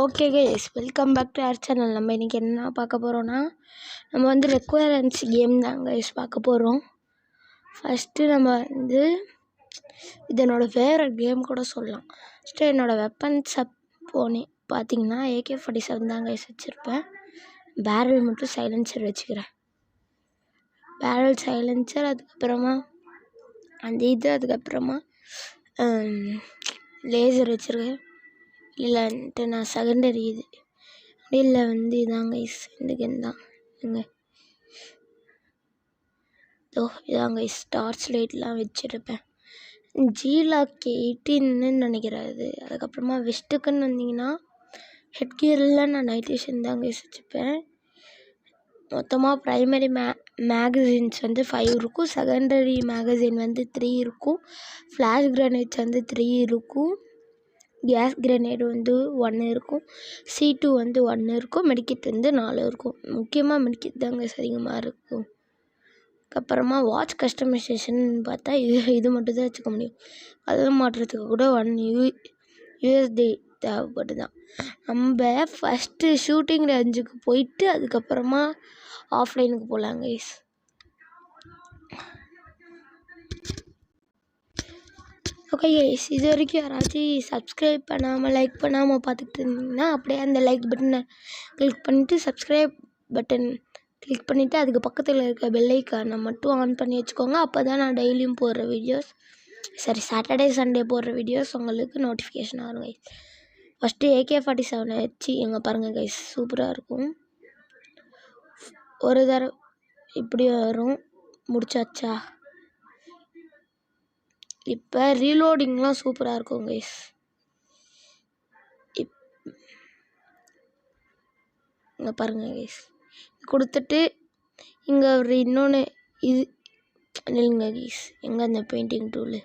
Okay guys, welcome back to our channel. நம்ம இன்றைக்கி என்ன பார்க்க போகிறோன்னா, நம்ம வந்து ரெக்வயரன்ஸ் கேம் தான் கைஸ் பார்க்க போகிறோம். ஃபஸ்ட்டு நம்ம வந்து இதனோட ஃபேவரட் கேம் கூட சொல்லலாம். ஃபஸ்ட்டு என்னோடய வெப்பன்ஸ் பார்த்தீங்கன்னா AK-47 தான் கைஸ் வச்சுருப்பேன். பேரல் மட்டும் சைலன்சர் வச்சுக்கிறேன். பேரல் சைலன்சர், அதுக்கப்புறமா அதுக்கப்புறமா லேசர் வச்சுருக்கேன். இல்லைன்ட்டு நான் செகண்டரி இது இல்லை வந்து இதாங்க இந்த கேம் தான் இதாங்க டார்ச் லைட்லாம் வச்சுருப்பேன். ஜிலாக் 18ன்னு நினைக்கிறேன் அது. அதுக்கப்புறமா வெஸ்ட்டுக்குன்னு வந்தீங்கன்னா ஹெட் கியரில் நான் நைட்ரேஷன் தாங்க வச்சுப்பேன். மொத்தமாக ப்ரைமரி மேகசின்ஸ் வந்து 5 இருக்கும், செகண்டரி மேகசின் வந்து 3 இருக்கும், ஃப்ளாஷ் கிரனேட்ஸ் வந்து 3 இருக்கும், கேஸ் கிரனேடு வந்து 1 இருக்கும், C2 வந்து 1 இருக்கும், மெடிக்கிட் வந்து 4 இருக்கும். முக்கியமாக மெடிக்கிட் தாங்க அதிகமாக இருக்கும். அதுக்கப்புறமா வாட்ச் கஸ்டமைசேஷன் பார்த்தா இது மட்டும் தான் வச்சுக்க முடியும். அதெல்லாம் மாட்டுறதுக்கு கூட 1 USD தேவைப்பட்டு தான். நம்ம ஃபஸ்ட்டு ஷூட்டிங் ரேஞ்சுக்கு போயிட்டு அதுக்கப்புறமா ஆஃப்லைனுக்கு போகலாங்க கைஸ். ஓகே கைஸ், இது வரைக்கும் யாராச்சும் சப்ஸ்கிரைப் பண்ணாமல் லைக் பண்ணாமல் பார்த்துக்கிட்டு இருந்தீங்கன்னா அப்படியே அந்த லைக் பட்டனை கிளிக் பண்ணிவிட்டு சப்ஸ்கிரைப் பட்டன் கிளிக் பண்ணிவிட்டு அதுக்கு பக்கத்தில் இருக்க பெல் ஐக்கானை மட்டும் ஆன் பண்ணி வச்சுக்கோங்க. அப்போ தான் நான் டெய்லியும் போடுற வீடியோஸ், சாட்டர்டே சண்டே போடுற வீடியோஸ் உங்களுக்கு நோட்டிஃபிகேஷன் வரும் கைஸ். ஃபஸ்ட்டு AK-47 வச்சு எங்கே பாருங்கள் கைஸ், சூப்பராக இருக்கும். ஒரு தடவை இப்படி வரும். முடிச்சாச்சா? இப்போ ரீலோடிங்லாம் சூப்பராக இருக்கும் கைஸ். இங்கே பாருங்கள் கைஸ், கொடுத்துட்டு இங்கே ஒரு இன்னொன்று இது இல்லைங்க கைஸ், எங்கே அந்த பெயிண்டிங் டூலு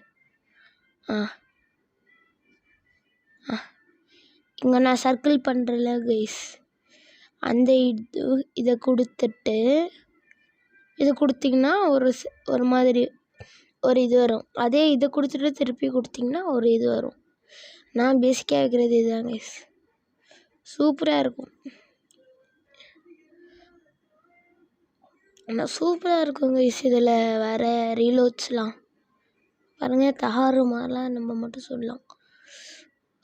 இங்கே நான் சர்க்கிள் பண்ணுறல கைஸ், அந்த இதை கொடுத்துட்டு இது கொடுத்திங்கன்னா ஒரு மாதிரி ஒரு இது வரும். அதே இதை கொடுத்துட்டு திருப்பி கொடுத்திங்கன்னா ஒரு இது வரும். நான் பேசிக்காக வைக்கிறது இதுதான் கைஸ், சூப்பராக இருக்கும். ஆனால் சூப்பராக இருக்கும் கைஸ். இதில் வேறு ரீலோட்ஸ்லாம் பாருங்கள், தகாறு மாதிரிலாம் நம்ம மட்டும் சொல்லலாம்.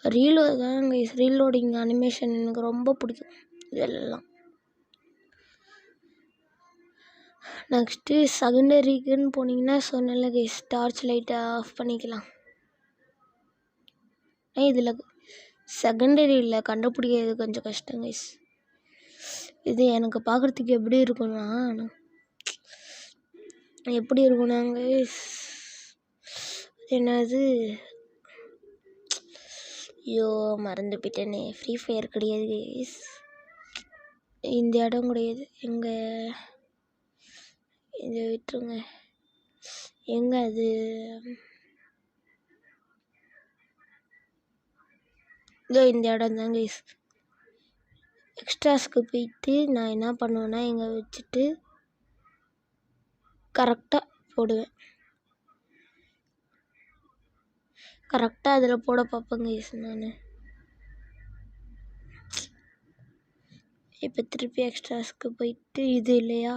ரீலோட் தான் கைஸ், ரீலோடிங் அனிமேஷன் எனக்கு ரொம்ப பிடிக்கும் இதெல்லாம். நெக்ஸ்ட்டு செகண்டரிக்குன்னு போனீங்கன்னா சொன்னல கைஸ், டார்ச் லைட்டை ஆஃப் பண்ணிக்கலாம். இதில் செகண்டரியில் கண்டுபிடிக்கிறது கொஞ்சம் கஷ்டம் கைஸ். இது எனக்கு பார்க்குறதுக்கு எப்படி இருக்குன்னா கைஸ், என்னது ஐயோ மறந்து போயிட்டேனே, ஃப்ரீ ஃபயர் கிடையாது கைஸ், இந்த இடம் கிடையாது. இதை விட்டுருங்க. எங்கே அது, இதோ இந்த இடம் தான் கைஸ். எக்ஸ்ட்ராஸ்க்கு போயிட்டு நான் என்ன பண்ணுவேன்னா இங்கே வச்சுட்டு கரெக்டாக போடுவேன். கரெக்டாக அதில் போட பார்ப்பேங்க கைஸ் நான். இப்போ திருப்பி எக்ஸ்ட்ராஸ்க்கு போயிட்டு இது இல்லையா,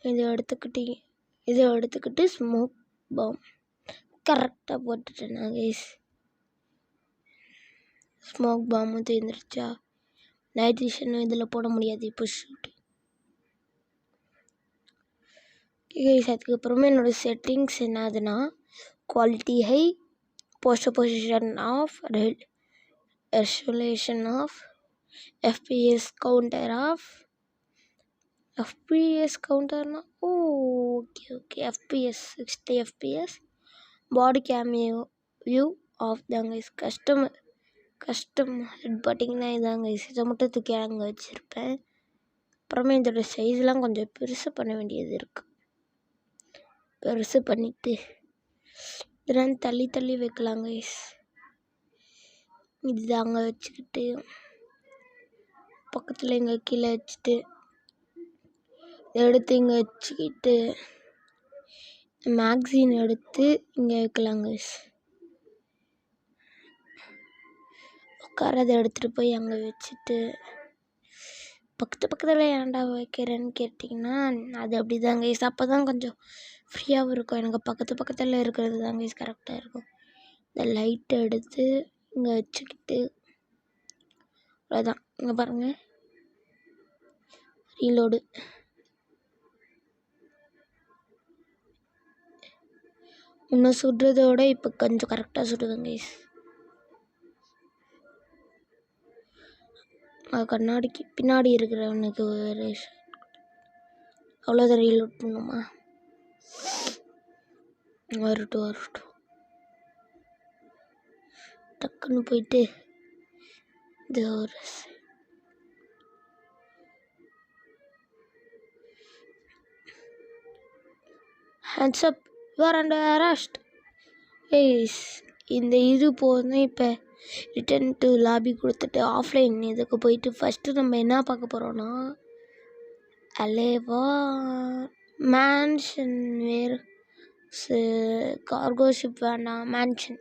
இதை எடுத்துக்கிட்டு ஸ்மோக் பாம் கரெக்டாக போட்டுட்டேன் நான் கைஸ். ஸ்மோக் பாம்பும் தீர்ந்துருச்சா? நைட்ரேஷனும் இதில் போட முடியாது இப்போ ஷூட்டு கைஸ். அதுக்கப்புறமா என்னோடய செட்டிங்ஸ் என்னதுன்னா quality high, poster position off, resolution off, FPS counter off. FPS கவுண்டர்னா okay FPS 60 FPS, body cameo view off தாங்க கைஸ். கஸ்டம் ஹெட் பட்டிங்கன்னா இதாங்க கைஸ், இதை மட்டும் தூக்கி அங்கே வச்சுருப்பேன். அப்புறமே இதோட சைஸ்லாம் கொஞ்சம் பெருசு பண்ண வேண்டியது இருக்குது. பெருசு பண்ணிவிட்டு இதெல்லாம் தள்ளி வைக்கலாங்க கைஸ். இது அங்கே வச்சுக்கிட்டு பக்கத்தில் இங்கே கீழே வச்சுட்டு எடுத்து இங்கே வச்சுக்கிட்டு மேக்சின் எடுத்து இங்கே வைக்கலாங்க கைஸ். கார் அதை எடுத்துகிட்டு போய் அங்கே வச்சுட்டு பக்கத்தில் ஏன்டா வைக்கிறேன்னு கேட்டிங்கன்னா அது அப்படி தான் கைஸ். அப்போ தான் கொஞ்சம் ஃப்ரீயாகவும் இருக்கும். எனக்கு பக்கத்தில் இருக்கிறது தான் கைஸ் கரெக்டாக இருக்கும். இந்த லைட்டை எடுத்து இங்கே வச்சுக்கிட்டு அவ்வளோதான். இங்கே பாருங்கள், ரீலோடு. இன்னும் சுடுறதோட இப்போ கொஞ்சம் கரெக்டாக சுடுவேன் கைஸ். கண்ணாடிக்கு பின்னாடி இருக்கிறவனுக்கு ஒரு அவ்வளோதான் ரீலோட் பண்ணுமா. வரட்டும் டக்குன்னு போயிட்டு இது ஒரு hands up, you are under arrest. இந்த இது போதும். இப்போ ரிட்டன் டு லாபி கொடுத்துட்டு ஆஃப்லைன் இதுக்கு போயிட்டு ஃபஸ்ட்டு நம்ம என்ன பார்க்க போகிறோன்னா அலேவா மேன்ஷன் வேறு கார்கோ ஷிப் வேண்டாம், mansion.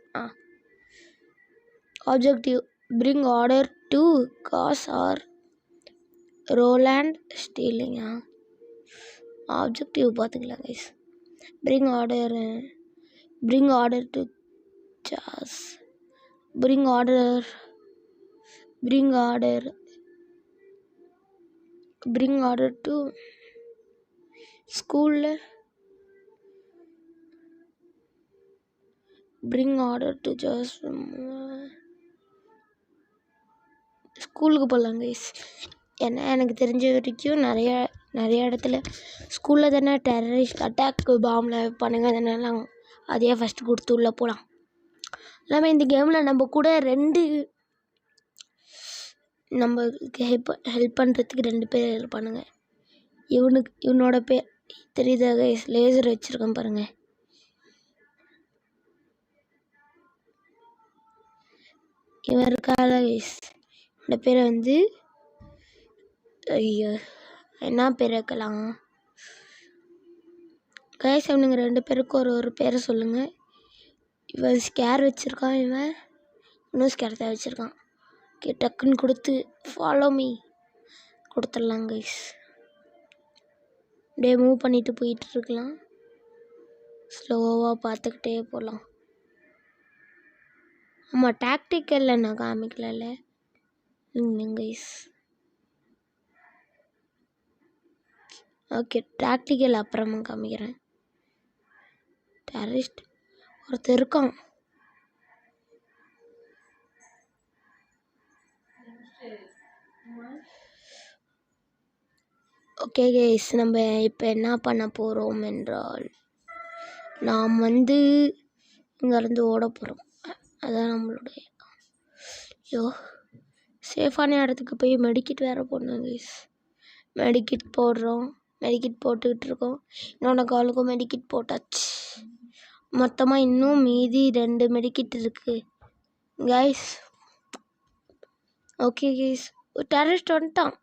Objective bring order to chaos or Roland ஸ்டீலிங்கா. ஆப்ஜெக்டிவ் பார்த்துக்கலாம் guys. Bring order to chaos, bring order to school, bring order to just ஸ்கூலுக்கு போகலாம் கைஸ். ஏன்னா எனக்கு தெரிஞ்ச வரைக்கும் நிறைய இடத்துல ஸ்கூலில் தானே டெரரிஸ்ட் அட்டாக்கு பாம்பில் வைப்பானுங்க. அதனால அதையே ஃபஸ்ட்டு கொடுத்து உள்ளே போகலாம். இல்லாமல் இந்த கேமில் நம்ம கூட நம்மளுக்கு ஹெல்ப் பண்ணுறதுக்கு 2 பேர் இருப்பானுங்க. இவனோட பேர் தெரியுதா கைஸ், லேசர் வச்சுருக்கேன் பாருங்கள். இவன் இருக்கால கைஸ், இந்த பேரை வந்து ஐயோ என்ன பேர் வைக்கலாம் கைஸ். அவனுங்க 2 பேருக்கு ஒரு பேரை சொல்லுங்கள். இவன் ஸ்கேர் வச்சுருக்கான், இவன் இன்னும் ஸ்கேர் தான் வச்சுருக்கான். டக்குன்னு கொடுத்து ஃபாலோ மீ கொடுத்துடலாம் கைஸ். அப்படியே மூவ் பண்ணிட்டு போயிட்டுருக்கலாம். ஸ்லோவாக பார்த்துக்கிட்டே போகலாம். ஆமாம், டாக்டிக்கலில் நான் காமிக்கல கைஸ். ஓகே, டாக்டிக்கல் அப்புறமா காமிக்கிறேன். டெரரிஸ்ட் ஒருத்தர் இருக்கான். ஓகே கைஸ், நம்ம இப்போ என்ன பண்ண போகிறோம் என்றால் நாம் வந்து இங்கேருந்து ஓட போகிறோம். அதான் நம்மளுடைய சேஃபான இடத்துக்கு போய் மெடிக்கிட் வேறு போடணும் கைஸ். மெடிக்கிட் போடுறோம், மெடிக்கிட் போட்டுக்கிட்டு இருக்கோம். இன்னொன்று காலுக்கும் மெடிக்கிட் போட்டாச்சு. மொத்தமாக இன்னும் மீதி 2 மெடிக்கிட் இருக்குது கைஸ். ஓகே கைஸ், ஒரு டெரரிஸ்ட் வந்துட்டான்.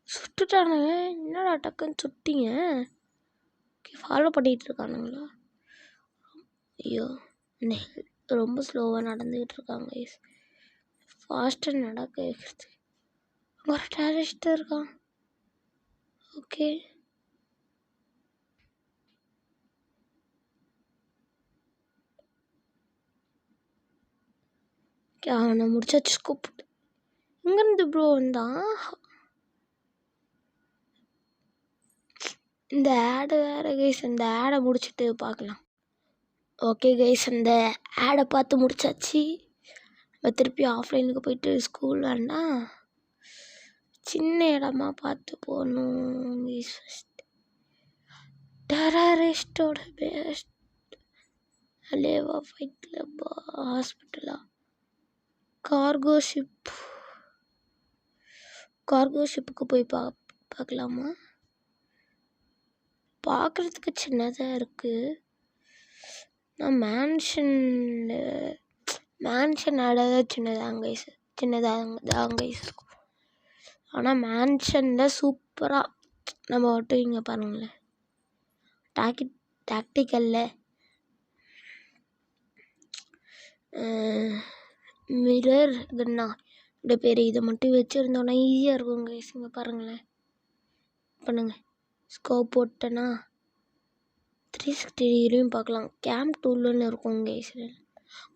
சுட்டுட்டானுங்க. என்னடா டக்குன்னு சுட்டிங்க. ஓகே, ஃபாலோ பண்ணிகிட்டு இருக்கானுங்களா. ஐயோ, ரொம்ப ஸ்லோவாக நடந்துக்கிட்டு இருக்காங்க கைஸ். ஃபாஸ்ட்டாக நடக்க வைக்கிறது. ஒரு டெரரிஸ்ட் இருக்கான். ஓகே, அவனை முடிச்சாச்சு. கூப்பிட்டு இங்கேருந்து ப்ரோ வந்தான். இந்த ஆடு வேறு கைஸ். இந்த ஆடை முடிச்சுட்டு பார்க்கலாம். ஓகே கைஸ், அந்த ஆடை பார்த்து முடிச்சாச்சு. நம்ம திருப்பி ஆஃப்லைனுக்கு போயிட்டு ஸ்கூல் வேண்டாம், சின்ன இடமா பார்த்து போகணும் கைஸ். ஃபஸ்ட் டெரரிஸ்டோட பெஸ்ட் அலேவா ஃபைட் கிளப்பா, ஹாஸ்பிட்டலா, கார்கோ ஷிப்புக்கு போய் பார்க்கலாமா. பார்க்குறதுக்கு சின்னதாக இருக்குது. நான் மேன்ஷன் ஆடாத சின்னதாக கைஸ் இருக்கும். ஆனால் மேன்ஷனில் சூப்பராக நம்ம மட்டும் இங்கே பாருங்களேன். டாக்டிக்கலில் மிரர் கன்னா இந்த பேர் இதை மட்டும் வச்சுருந்தோன்னா ஈஸியாக இருக்கும் கைஸ். இங்கே பாருங்களேன், பண்ணுங்க. ஸ்கோப் போட்டேன்னா 360 டிகிரியும் பார்க்கலாம். கேம் டூல்னு இருக்கும் கைஸ்.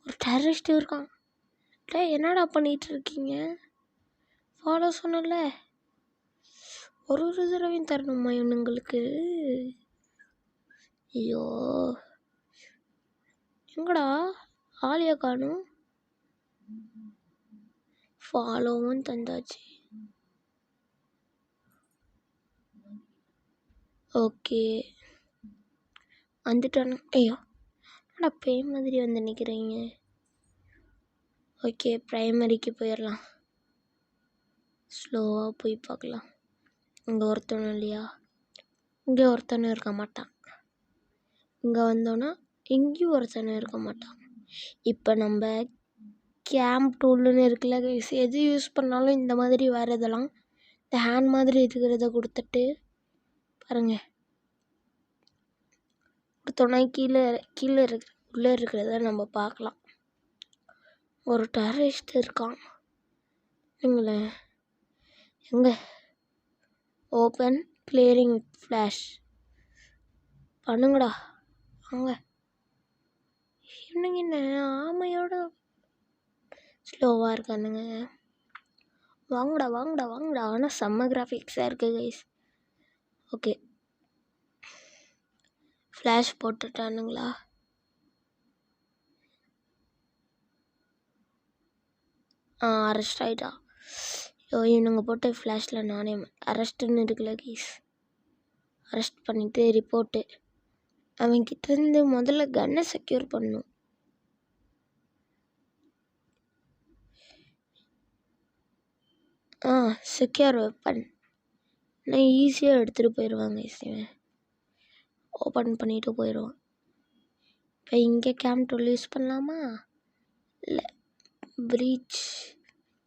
ஒரு டெரரிஸ்ட் இருக்கான். என்னடா பண்ணிகிட்டு இருக்கீங்க? ஃபாலோ சொன்னல, ஒரு தடவையும் தரணுமா இவனுங்களுக்கு? ஐயோ, எங்கடா ஆலியா காணும்? ஃபாலோவும் தந்தாச்சு. ஓகே வந்துட்டானு. ஐயோ என்னடா பேய் மாதிரி வந்து நிற்கிறீங்க? ஓகே ப்ரைமரிக்கு போயிடலாம். ஸ்லோவாக போய் பார்க்கலாம். இங்கே ஒருத்தனும் இல்லையா? இங்கே ஒருத்தனும் இருக்க மாட்டான். இங்கே வந்தோன்னா எங்கேயும் ஒருத்தனும் இருக்க மாட்டான். இப்போ நம்ம கேம் டூல்னு இருக்குல்ல கைஸ், எது யூஸ் பண்ணாலும் இந்த மாதிரி வரதெல்லாம் இந்த ஹேண்ட் மாதிரி இருக்கிறத கொடுத்துட்டு பாருங்க, கொடுத்தோன்னா கீழே உள்ளே இருக்கிறத நம்ம பார்க்கலாம். ஒரு டெரரிஸ்ட் இருக்கான். நீங்களே எங்கே? ஓப்பன் கிளியரிங் வித் ஃப்ளாஷ் பண்ணுங்கடா வாங்க. என்னங்க என்ன ஆமையோட ஸ்லோவாக இருக்கானுங்க. வாங்கடா வாங்கடா வாங்கடா. ஆனால் செம்ம கிராஃபிக்ஸாக இருக்குது கைஸ். ஓகே ஃப்ளாஷ் போட்டுட்டானுங்களா? அரெஸ்ட் ஆகிட்டா. ஐயோ இவனுங்க போட்டு ஃப்ளாஷில் நானே அரெஸ்ட்டுன்னு இருக்குல்ல கைஸ், அரெஸ்ட் பண்ணிவிட்டு ரிப்போர்ட்டு. அவன்கிட்டேருந்து முதல்ல கன்னை செக்யூர் பண்ணணும். செக்யூர் வெப்பன் நான் ஈஸியாக எடுத்துகிட்டு போயிடுவாங்க கைஸ். இவன் ஓப்பன் பண்ணிவிட்டு போயிடுவான். இப்போ இங்கே கேம் டூல் யூஸ் பண்ணலாமா? இல்லை, preach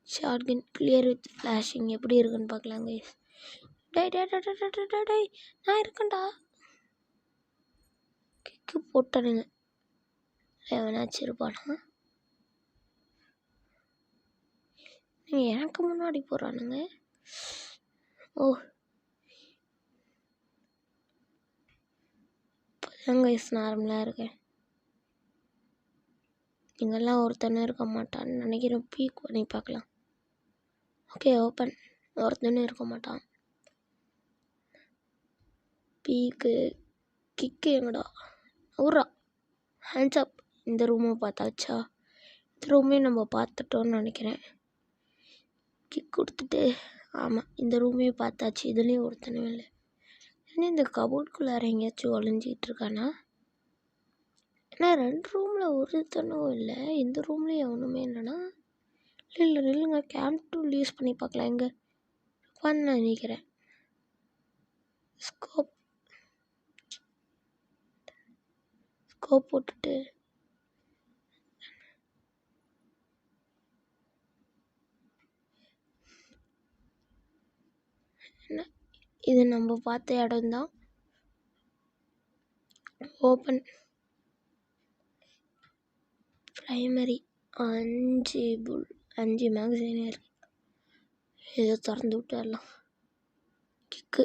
shotgun clear with flashing எப்படி இருக்குன்னு பார்க்கலாம் கைஸ். டே நான் இருக்கேன்டா. கிக்கு போட்டானுங்க. எவனாச்சும் இருப்பானா? நீங்கள் எனக்கு முன்னாடி போகிறானுங்க. ஓ இப்போதான் கைஸ் நார்மலாக இருக்கேன். இங்கெல்லாம் ஒருத்தனும் இருக்க மாட்டான்னு நினைக்கிறேன். பீக் பண்ணி பார்க்கலாம். Okay open. ஒருத்தனும் இருக்க மாட்டான். பீக்கு கிக்கு எங்கடா? ஊரா ஹேண்ட்ஸ் அப். இந்த ரூமை பார்த்தாச்சா? இந்த ரூமே நம்ம பார்த்துட்டோன்னு நினைக்கிறேன். கிக் கொடுத்துட்டு ஆமாம் இந்த ரூமே பார்த்தாச்சு. இதுலேயும் ஒருத்தனும் இல்லை. ஏன்னா இந்த கபோர்டுக்குள்ளார எங்கேயாச்சும் ஒளிஞ்சிக்கிட்டு இருக்கானா? ஏன்னா 2 ரூமில் ஒருத்தனும் இல்லை, இந்த ரூம்லேயும் எவனுமே இல்லைனா? இல்லை இல்லைங்க, கேம் டூல் யூஸ் பண்ணி பார்க்கலாம். எங்கே இருப்பான்னு நான் நினைக்கிறேன். ஸ்கோப் போட்டுட்டு என்ன இது நம்ம பார்த்த இடம்தான். ஓப்பன் ப்ரைமரி 5 மேகசினே இருக்கு. ஏதோ திறந்து விட்டுடலாம். Quick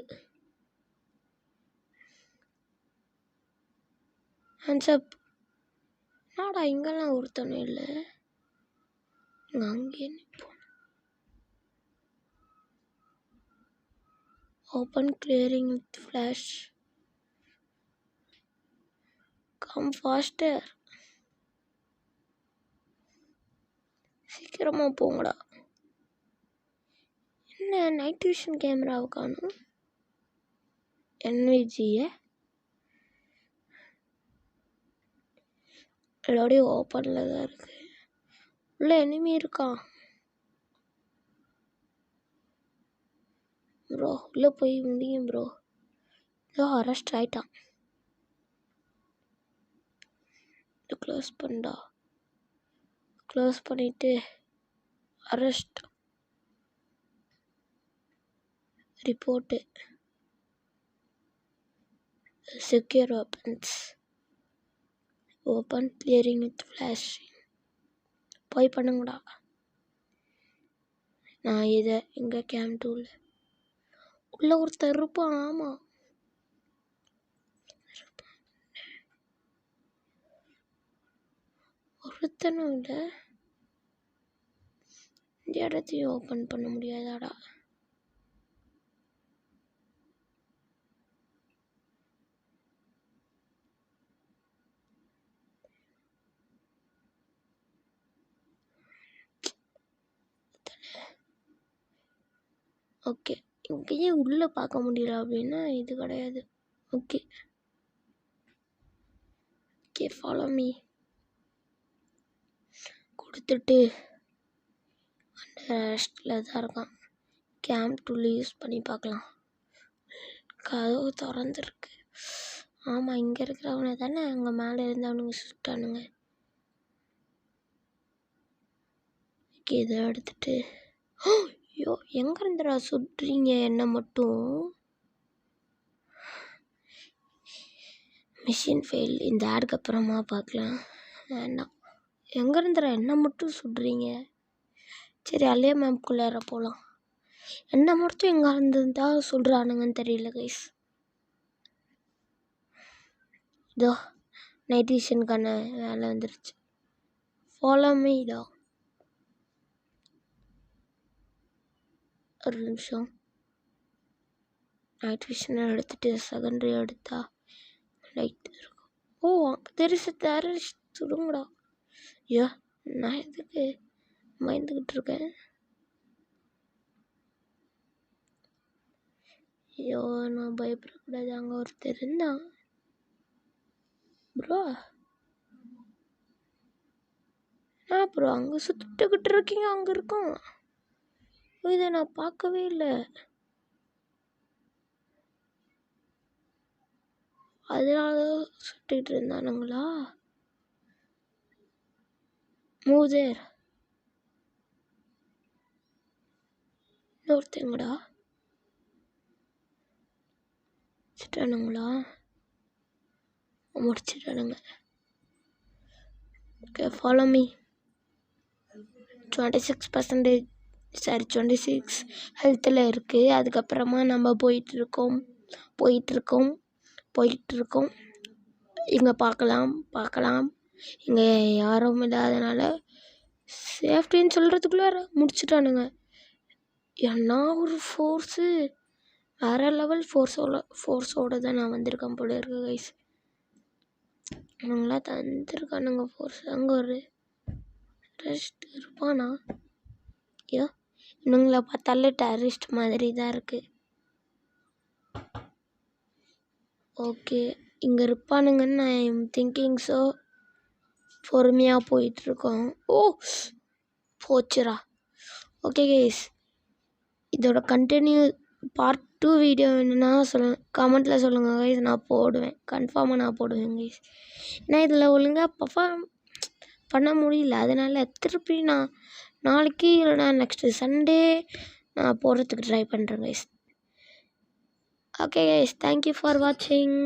hands up. நாடா இங்கெல்லாம் ஒருத்தனும் இல்லை. அங்கேயே நிற்போம். Open clearing with flash. Come faster. சீக்கிரமாக போங்கடா. என்ன நைட் விஷன் கேமராவை காணும்? என்விஜியை எல்லாரையும் ஓப்பனில் தான் இருக்குது. உள்ள எனிமி இருக்கான் ப்ரோ. உள்ளே போய் முடியும் ப்ரோ. ஏதோ அரெஸ்ட் ஆகிட்டான். க்ளோஸ் பண்ணா. க்ளோஸ் பண்ணிவிட்டு arrest report secure weapons. Open clearing with flash. போய் பண்ணுங்கடா. நான் இதை எங்கே கேம் டூவில் உள்ள ஒருத்தர் இருப்பான். ஆமாம், ஒருத்தனும் இல்லை. இந்த இடத்தையும் ஓப்பன் பண்ண முடியாதாடா. ஓகே, இங்கேயே உள்ளே பார்க்க முடியல அப்படின்னா இது கிடையாது. Okay okay, follow me. கொடுத்துட்டு அந்த ரெஸ்ட்டில் தான் இருக்கான். கேம் டூல் யூஸ் பண்ணி பார்க்கலாம். கதவு திறந்துருக்கு. ஆமாம், இங்கே இருக்கிறவனை தானே அங்கே மேலே இருந்தவனுங்க சுட்டானுங்க. ஓகே, இதை எடுத்துட்டு ஐயோ, எங்கே இருந்துடா சுட்டுறீங்க என்ன மட்டும்? Machine fail. இந்த ஆடுக்கு அப்புறமா பார்க்கலாம். வேண்டாம். எங்கே இருந்துடா என்ன மட்டும் சுடுறீங்க? சரி, அல்லையே மேம்குள்ளார போகலாம். என்ன மட்டும் எங்கே இருந்துருந்தா சொல்கிறானுங்கன்னு தெரியல கைஸ். இதோ நைட் விஷனுக்கான வேலை வந்துருச்சு. ஃபாலோ மீ இதோ. ஒரு நிமிஷம். நைட் விஷனை எடுத்துகிட்டு செகண்டரி எடுத்தா லைட் இருக்கும். ஓ, தெரிசு சுடுங்கடா. ஐயோ, நான் எதுக்கு பயந்துக்கிட்டு இருக்கேன்? ஐயோ, நான் பயப்படக்கூடாது. அங்கே ஒருத்தர் இருந்தான். ப்ரோ ப்ரோ அங்கே சுட்டுக்கிட்டு இருக்கீங்க. அங்கே இருக்கோம். இதை நான் பார்க்கவே இல்லை. அதனால சுட்டுக்கிட்டு இருந்தானுங்களா? மூதேர் இன்னொருத்தங்கடா சுட்டானுங்களா? முடிச்சிட்டானுங்க. Okay, follow me. 26% சாரி 26 ஹெல்த்தில் இருக்குது. அதுக்கப்புறமா நம்ம போயிட்டுருக்கோம். இங்கே பார்க்கலாம். இங்கே யாரும் இல்லாதனால சேஃப்டின்னு சொல்கிறதுக்குள்ளே முடிச்சுட்டானுங்க. ஏன்னா ஒரு ஃபோர்ஸு வேறு லெவல் ஃபோர்ஸோடு தான் நான் வந்திருக்கேன் போல இருக்கு கைஸ். இவங்களாம் தந்துருக்கானுங்க ஃபோர்ஸ். அங்கே ஒரு டெரரிஸ்ட் இருப்பானா? ஐயோ, இவங்களை பார்த்தாலே டெரரிஸ்ட் மாதிரி தான் இருக்குது. ஓகே, இங்கே இருப்பானுங்கன்னு நான் ஐம் திங்கிங். ஸோ பொறுமையாக போயிட்டுருக்கோம். ஓ, போச்சுரா. ஓகே கைஸ், இதோட கண்டினியூ பார்ட் 2 வீடியோ வேணும்னா கமெண்ட்டில் சொல்லுங்கள் கைஸ். நான் போடுவேன், கன்ஃபார்மாக நான் போடுவேன் கைஸ். ஏன்னா இதில் ஒழுங்காக பர்ஃபார்ம் பண்ண முடியல. அதனால் திருப்பி நான் நாளைக்கு இல்லைனா நெக்ஸ்ட்டு சண்டே நான் போடுறதுக்கு ட்ரை பண்ணுறேன் guys. Okay guys, thank you for வாட்சிங்.